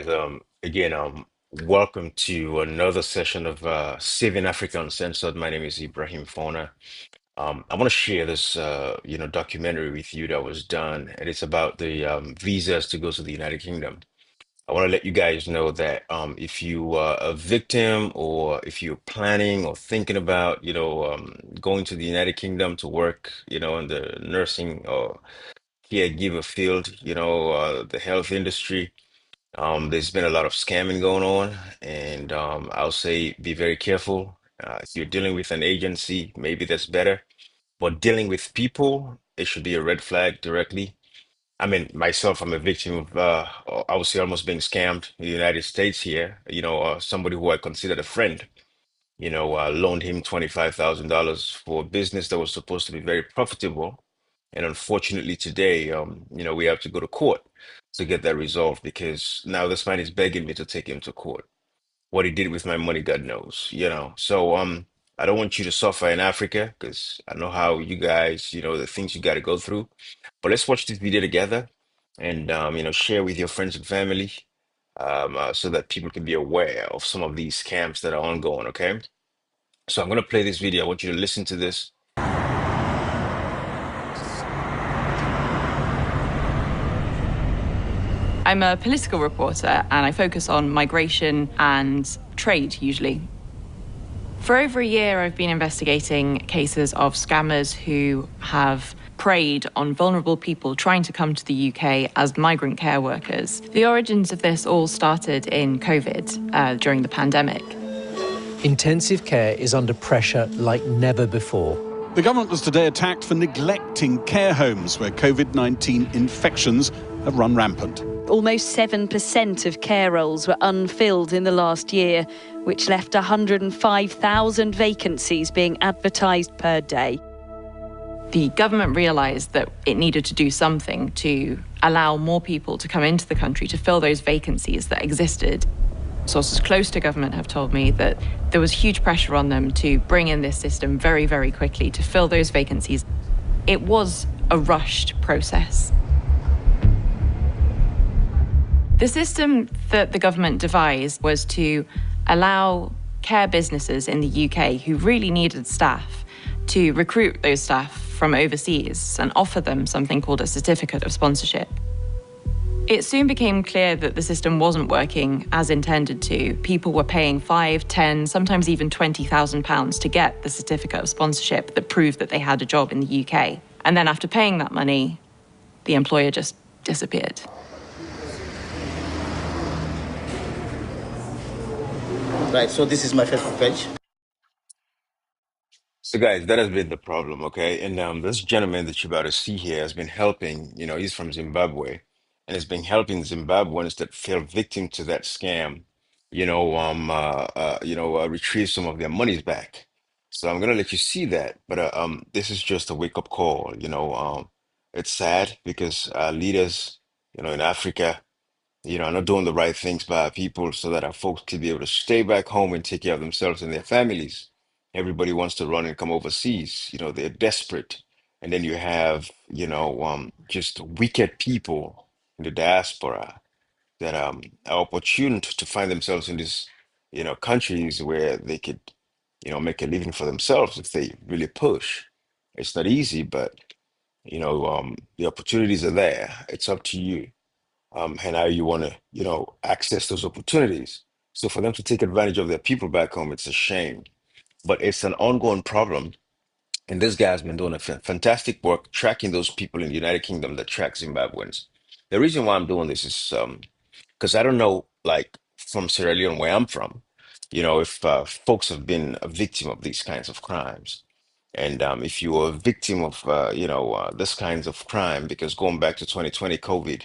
guys. Again, welcome to another session of Saving Africa Uncensored. My name is Ibrahim Fona. I want to share this, documentary with you that was done, and it's about the visas to go to the United Kingdom. I want to let you guys know that if you are a victim or if you're planning or thinking about, going to the United Kingdom to work, in the nursing or caregiver field, the health industry. There's been a lot of scamming going on, and I'll say be very careful. If you're dealing with an agency, maybe that's better. But dealing with people, it should be a red flag directly. I mean, myself, I'm a victim of, I would say, almost being scammed in the United States here. Somebody who I considered a friend, loaned him $25,000 for a business that was supposed to be very profitable. And unfortunately, today, we have to go to court to get that resolved because now this man is begging me to take him to court. What he did with my money, God knows. So, I don't want you to suffer in Africa because I know how you guys, the things you got to go through. But let's watch this video together and, share with your friends and family so that people can be aware of some of these scams that are ongoing, okay? So I'm going to play this video. I want you to listen to this. I'm a political reporter and I focus on migration and trade usually. For over a year, I've been investigating cases of scammers who have preyed on vulnerable people trying to come to the UK as migrant care workers. The origins of this all started in COVID during the pandemic. Intensive care is under pressure like never before. The government was today attacked for neglecting care homes where COVID-19 infections have run rampant. Almost 7% of care roles were unfilled in the last year, which left 105,000 vacancies being advertised per day. The government realised that it needed to do something to allow more people to come into the country to fill those vacancies that existed. Sources close to government have told me that there was huge pressure on them to bring in this system very, very quickly to fill those vacancies. It was a rushed process. The system that the government devised was to allow care businesses in the UK who really needed staff to recruit those staff from overseas and offer them something called a certificate of sponsorship. It soon became clear that the system wasn't working as intended to. People were paying 5, 10, sometimes even £20,000 to get the certificate of sponsorship that proved that they had a job in the UK. And then after paying that money, the employer just disappeared. Right, so this is my Facebook page. So, guys, that has been the problem, okay? And this gentleman that you're about to see here has been helping, he's from Zimbabwe, and has been helping Zimbabweans that fell victim to that scam, retrieve some of their monies back. So I'm gonna let you see that, but this is just a wake-up call. It's sad because leaders, in Africa, are not doing the right things by our people so that our folks can be able to stay back home and take care of themselves and their families. Everybody wants to run and come overseas. They're desperate. And then you have, just wicked people in the diaspora that are opportune to find themselves in these, countries where they could, make a living for themselves if they really push. It's not easy, but, the opportunities are there. It's up to you and how you want to, access those opportunities. So for them to take advantage of their people back home, it's a shame. But it's an ongoing problem. And this guy has been doing a fantastic work tracking those people in the United Kingdom that track Zimbabweans. The reason why I'm doing this is because I don't know, like from Sierra Leone, where I'm from, if folks have been a victim of these kinds of crimes. And if you were a victim of, this kinds of crime, because going back to 2020, COVID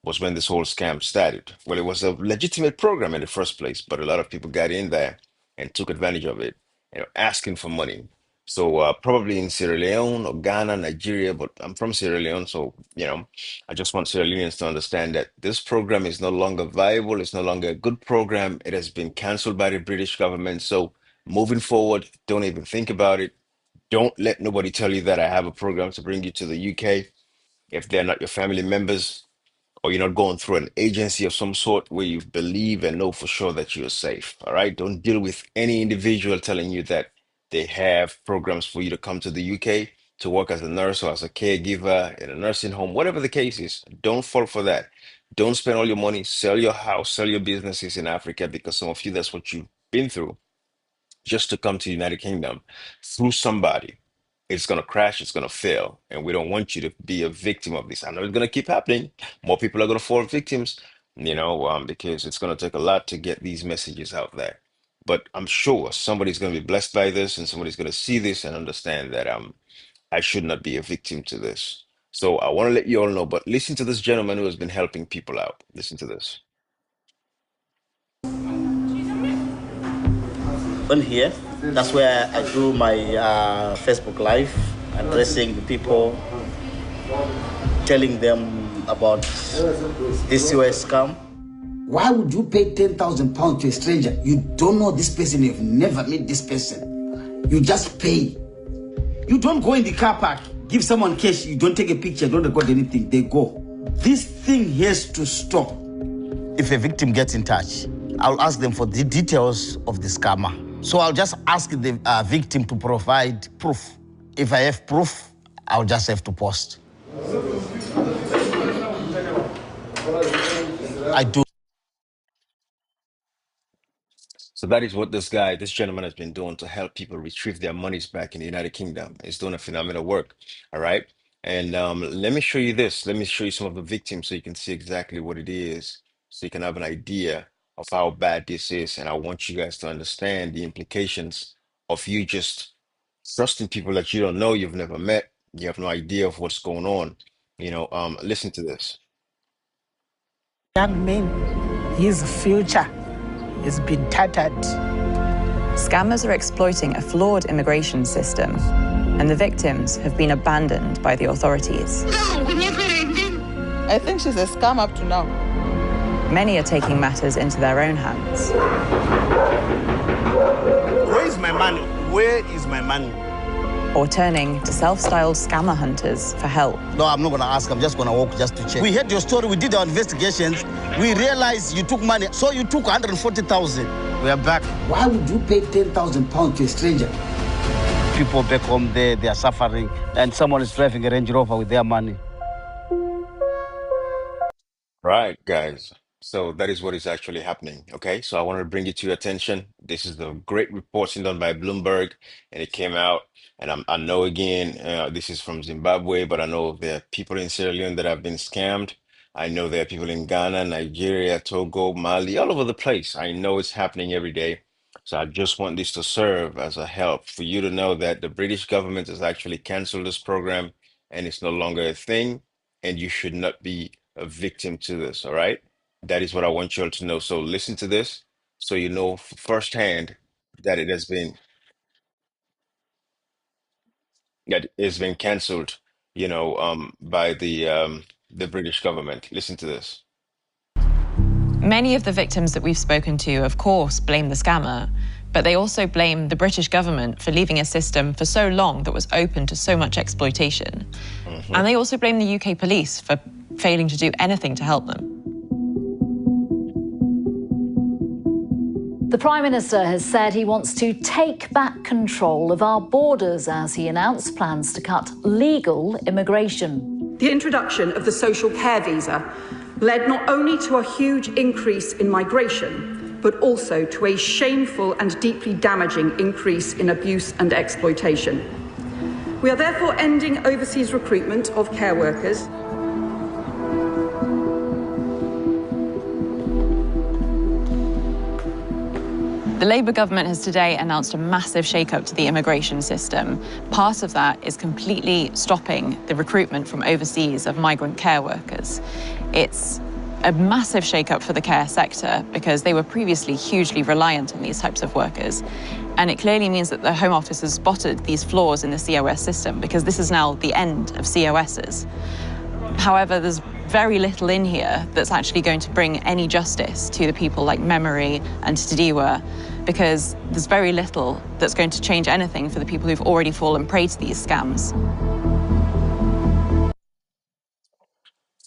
was when this whole scam started. Well, it was a legitimate program in the first place, but a lot of people got in there and took advantage of it, asking for money. So probably in Sierra Leone or Ghana, Nigeria, but I'm from Sierra Leone, so I just want Sierra Leoneans to understand that this program is no longer viable. It's no longer a good program. It has been canceled by the British government. So moving forward, don't even think about it. Don't let nobody tell you that I have a program to bring you to the UK if they're not your family members or you're not going through an agency of some sort where you believe and know for sure that you're safe. All right. Don't deal with any individual telling you that they have programs for you to come to the UK to work as a nurse or as a caregiver in a nursing home, whatever the case is. Don't fall for that. Don't spend all your money, sell your house, sell your businesses in Africa, because some of you, that's what you've been through just to come to the United Kingdom through somebody. It's going to crash, it's going to fail. And we don't want you to be a victim of this. I know it's going to keep happening. More people are going to fall victims, because it's going to take a lot to get these messages out there. But I'm sure somebody's going to be blessed by this, and somebody's going to see this and understand that I should not be a victim to this. So I want to let you all know, but listen to this gentleman who has been helping people out. Listen to this. On here, that's where I do my Facebook Live, addressing the people, telling them about this US scam. Why would you pay 10,000 pounds to a stranger? You don't know this person, you've never met this person. You just pay. You don't go in the car park, give someone cash, you don't take a picture, don't record anything, they go. This thing has to stop. If a victim gets in touch, I'll ask them for the details of the scammer. So I'll just ask the victim to provide proof. If I have proof, I'll just have to post. I do. So that is what this gentleman has been doing to help people retrieve their monies back in the United Kingdom. He's doing a phenomenal work. All right. And let me show you this. Let me show you some of the victims so you can see exactly what it is, so you can have an idea of how bad this is. And I want you guys to understand the implications of you just trusting people that you don't know, you've never met, you have no idea of what's going on. Listen to this. Young man, his future has been tattered. Scammers are exploiting a flawed immigration system, and the victims have been abandoned by the authorities. I think she's a scam up to now. Many are taking matters into their own hands. Where is my money? Where is my money? Or turning to self-styled scammer hunters for help. No, I'm not going to ask. I'm just going to walk just to check. We heard your story. We did our investigations. We realized you took money. So you took 140,000. We are back. Why would you pay 10,000 pounds to a stranger? People back home there, they are suffering. And someone is driving a Range Rover with their money. Right, guys. So that is what is actually happening. Okay, so I want to bring it to your attention. This is the great reporting done by Bloomberg, and it came out. And I know again, this is from Zimbabwe, but I know there are people in Sierra Leone that have been scammed. I know there are people in Ghana, Nigeria, Togo, Mali, all over the place. I know it's happening every day. So I just want this to serve as a help for you to know that the British government has actually canceled this program, and it's no longer a thing, and you should not be a victim to this. All right. That is what I want you all to know. So listen to this so you know firsthand that it's been canceled, by the British government. Listen to this. Many of the victims that we've spoken to, of course, blame the scammer, but they also blame the British government for leaving a system for so long that was open to so much exploitation. And they also blame the UK police for failing to do anything to help them. The Prime Minister has said he wants to take back control of our borders as he announced plans to cut legal immigration. The introduction of the social care visa led not only to a huge increase in migration, but also to a shameful and deeply damaging increase in abuse and exploitation. We are therefore ending overseas recruitment of care workers. The Labour government has today announced a massive shake-up to the immigration system. Part of that is completely stopping the recruitment from overseas of migrant care workers. It's a massive shake-up for the care sector because they were previously hugely reliant on these types of workers. And it clearly means that the Home Office has spotted these flaws in the COS system because this is now the end of COSs. However, there's very little in here that's actually going to bring any justice to the people like Memory and Tadiwa, because there's very little that's going to change anything for the people who've already fallen prey to these scams.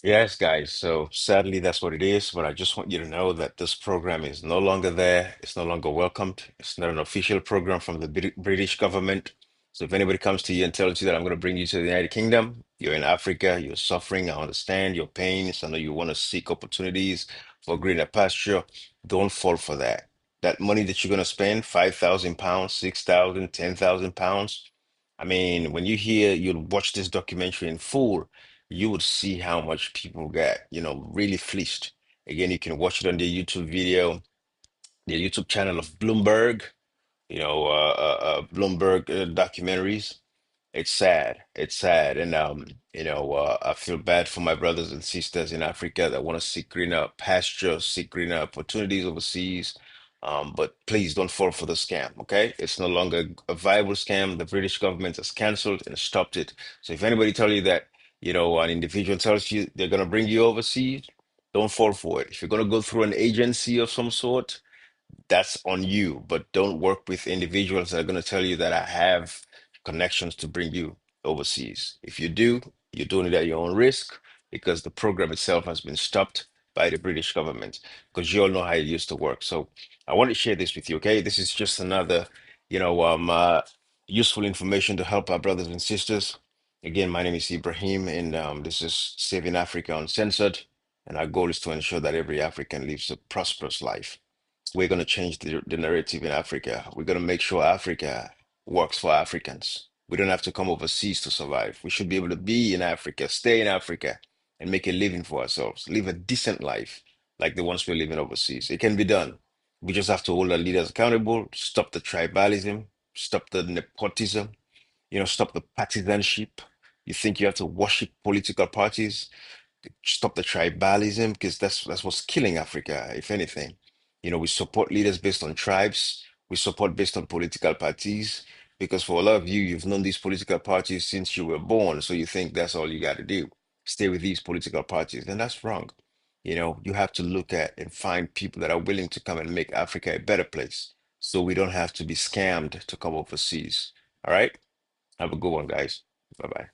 Yes, guys. So sadly, that's what it is. But I just want you to know that this program is no longer there. It's no longer welcomed. It's not an official program from the British government. So if anybody comes to you and tells you that I'm going to bring you to the United Kingdom, you're in Africa, you're suffering. I understand your pains. I know you want to seek opportunities for greener pasture. Don't fall for that. That money that you're going to spend, £5,000, 6,000, 10,000 pounds. I mean, when you hear, you watch this documentary in full, you would see how much people got, really fleeced. Again, you can watch it on the YouTube video, the YouTube channel of Bloomberg, Bloomberg documentaries. It's sad. It's sad. And I feel bad for my brothers and sisters in Africa that want to seek greener pasture, seek greener opportunities overseas. But please don't fall for the scam, okay? It's no longer a viable scam. The British government has canceled and stopped it. So if anybody tell you that, an individual tells you they're gonna bring you overseas, don't fall for it. If you're gonna go through an agency of some sort, that's on you, but don't work with individuals that are going to tell you that I have connections to bring you overseas. If you do, you're doing it at your own risk because the program itself has been stopped by the British government because you all know how it used to work. So I want to share this with you, okay? This is just another, useful information to help our brothers and sisters. Again, my name is Ibrahim, and this is Saving Africa Uncensored. And our goal is to ensure that every African lives a prosperous life. We're going to change the narrative in Africa. We're going to make sure Africa works for Africans. We don't have to come overseas to survive. We should be able to be in Africa, stay in Africa, and make a living for ourselves, live a decent life like the ones we're living overseas. It can be done. We just have to hold our leaders accountable, stop the tribalism, stop the nepotism, stop the partisanship. You think you have to worship political parties? Stop the tribalism because that's what's killing Africa, if anything. We support leaders based on tribes, we support based on political parties, because for a lot of you, you've known these political parties since you were born, so you think that's all you got to do. Stay with these political parties, and that's wrong. You have to look at and find people that are willing to come and make Africa a better place so we don't have to be scammed to come overseas. All right? Have a good one, guys. Bye bye.